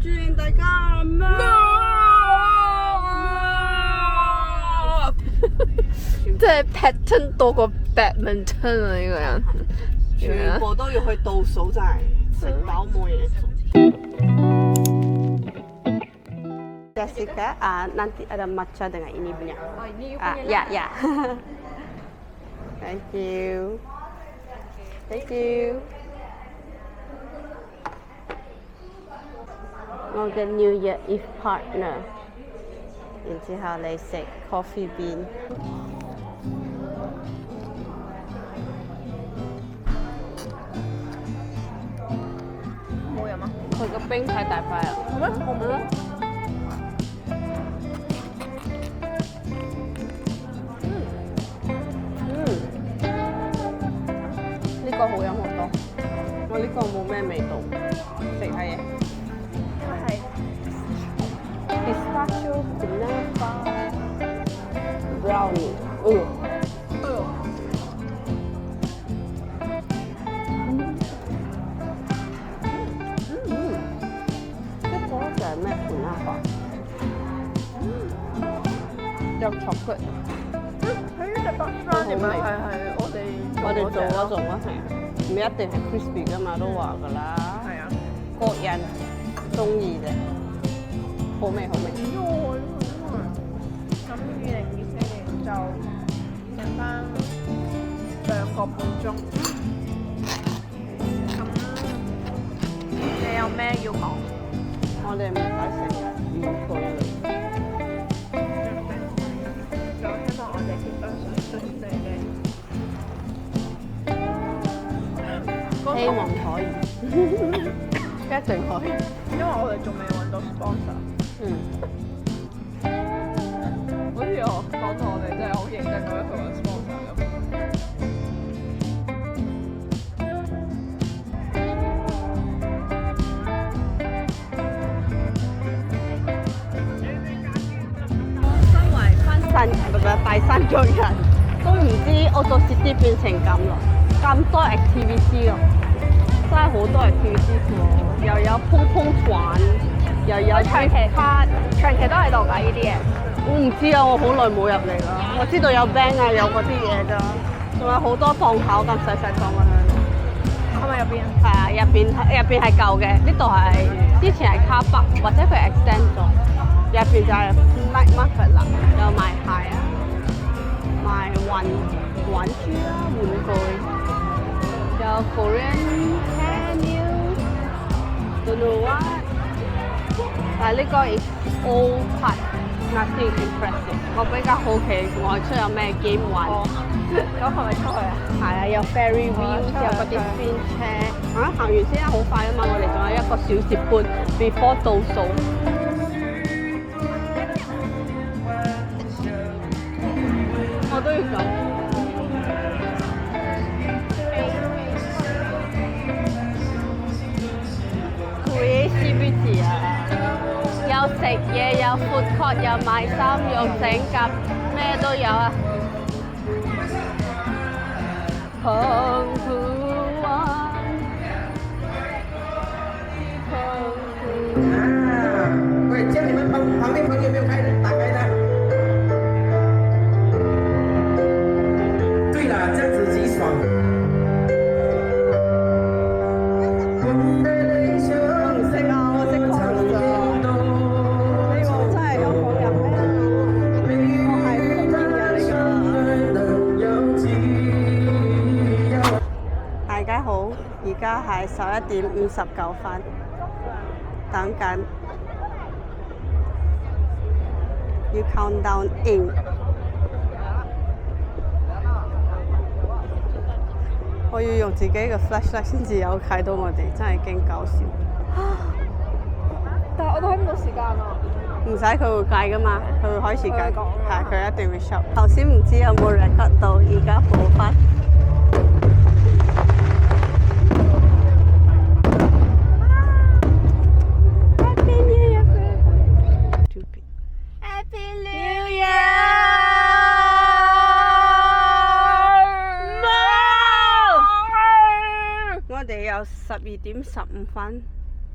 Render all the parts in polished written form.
祝願大家即係 pattern 多過 badminton 啊！呢個人全部都要去倒數，真係食飽冇嘢做。Jessica, nanti ada matcha dengan ini punya. Oh, ini you Ya, ya. Thank you. Thank you. Morgan New Year Eve partner. 然之後你食 coffee bean。冇飲啊？佢個冰太大塊啦。係咩？我冇。呢個好飲好多。我呢個冇咩味道，食下嘢。因為係 Pistachio Kunafa Brownie。呢個就係咩 Kunafa？有chocolate。喺呢隻北山點樣係我哋做嗰種啊，係唔一定係 crispy 噶嘛，都話噶啦。係啊。個人中意啫，好味好味。咁2024年就剩翻2個半鐘。咁你有咩要講？我哋唔使成日遠距離。就希望我哋結婚順順利利。希望可以，一定可以。因為我哋仲未揾到 sponsor。好似我講到我哋真係好認真咁樣去揾 sponsor 咁。身為第三個人都唔知Auto City變成咁咯，咁多 activity 咯，真係好多 activity 喎，又有碰碰船，又有長期都喺度㗎呢啲嘢。我唔知啊，我好耐冇入嚟啦。我知道有 band 啊，有嗰啲嘢咋，仲有好多檔口咁細細檔咁樣。係咪入邊啊？係啊，入邊係舊嘅，呢度係之前係卡北，或者佢 extend 咗。入邊就係 night market 啦，有賣鞋啊，賣玩具啊，玩具，有 Korean hair nail，don't know what。但係呢個 is old part。Nothing impressive。我比較好奇外出有咩 game 玩。咁係咪出去啊？係啊，有 ferry wheels，有嗰啲 spin 車。行完先啊，好快啊嘛！我哋仲有1個小時半 before 倒數。我都要咁。Creativity 啊！有食嘢，有 food court，有賣衫，有整甲，咩都有啊！澎湖灣，喂，叫你们旁边朋友没有打开的。对了，这样子极爽。大家好，而家係11:59，等緊要 count down in。我要用自己嘅 flashlight 先至有睇到我哋，真係勁搞笑。但係我都睇唔到時間啊！唔使佢會計噶嘛，佢會開始計，係佢一定會 show。頭先唔知有冇 record 到，而家補翻。Happy New Year! Happy New Year! 我哋有12:15，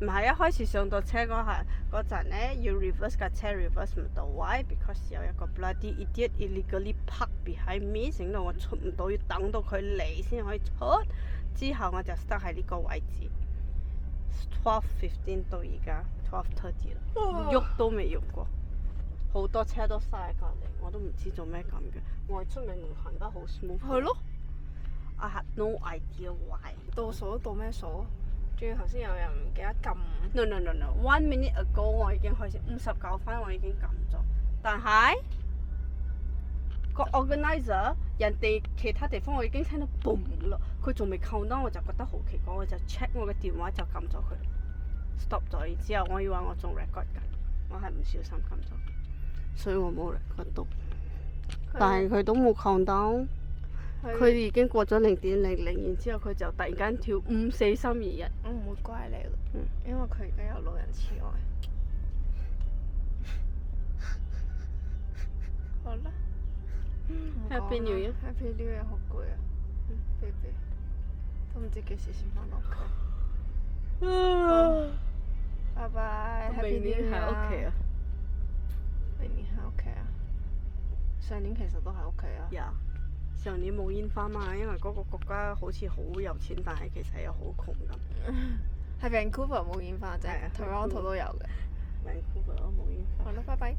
唔係一開始上到車嗰陣咧，要 reverse 架車 reverse 唔到位 ，because 有一個 bloody idiot illegally park behind me，整到我出唔到，要等到佢嚟先可以出。之後我就 stuck 喺呢個位置，12:15到而家12:30啦，喐都未喐過，好多車都塞喺隔離，我都唔知做咩咁嘅。我係出名唔行得好 smooth。係咯。 I had no idea why。倒數倒咩數？仲要頭先有人唔記得撳。 No。1 minute ago 我已經開始59分，我已經撳咗，但係個 organizer 人哋其他地方我已經聽到 boom 啦，佢仲未扣單，我就覺得好奇怪，我就 check 我嘅電話就撳咗佢 stop 咗，然之後我以為我仲 record 緊，我係唔小心撳咗，所以我冇 record 到，但係佢都冇扣單。佢已經過咗0.00，然之後佢就突然間跳5、4、3、2、1。我唔會怪你咯，因為佢而家有老人痴呆。好啦。Happy New Year。Happy New Year 好攰啊，baby，都唔知幾時先翻到屋企。拜拜。明年喺屋企啊。明年喺屋企啊。上年其實都喺屋企啊。有。上年冇煙花嘛，因為嗰個國家好似好有錢，但係其實又好窮咁。係 Vancouver 冇煙花啫係啊，Toronto 都有嘅。Vancouver 都冇煙花。好啦，拜拜。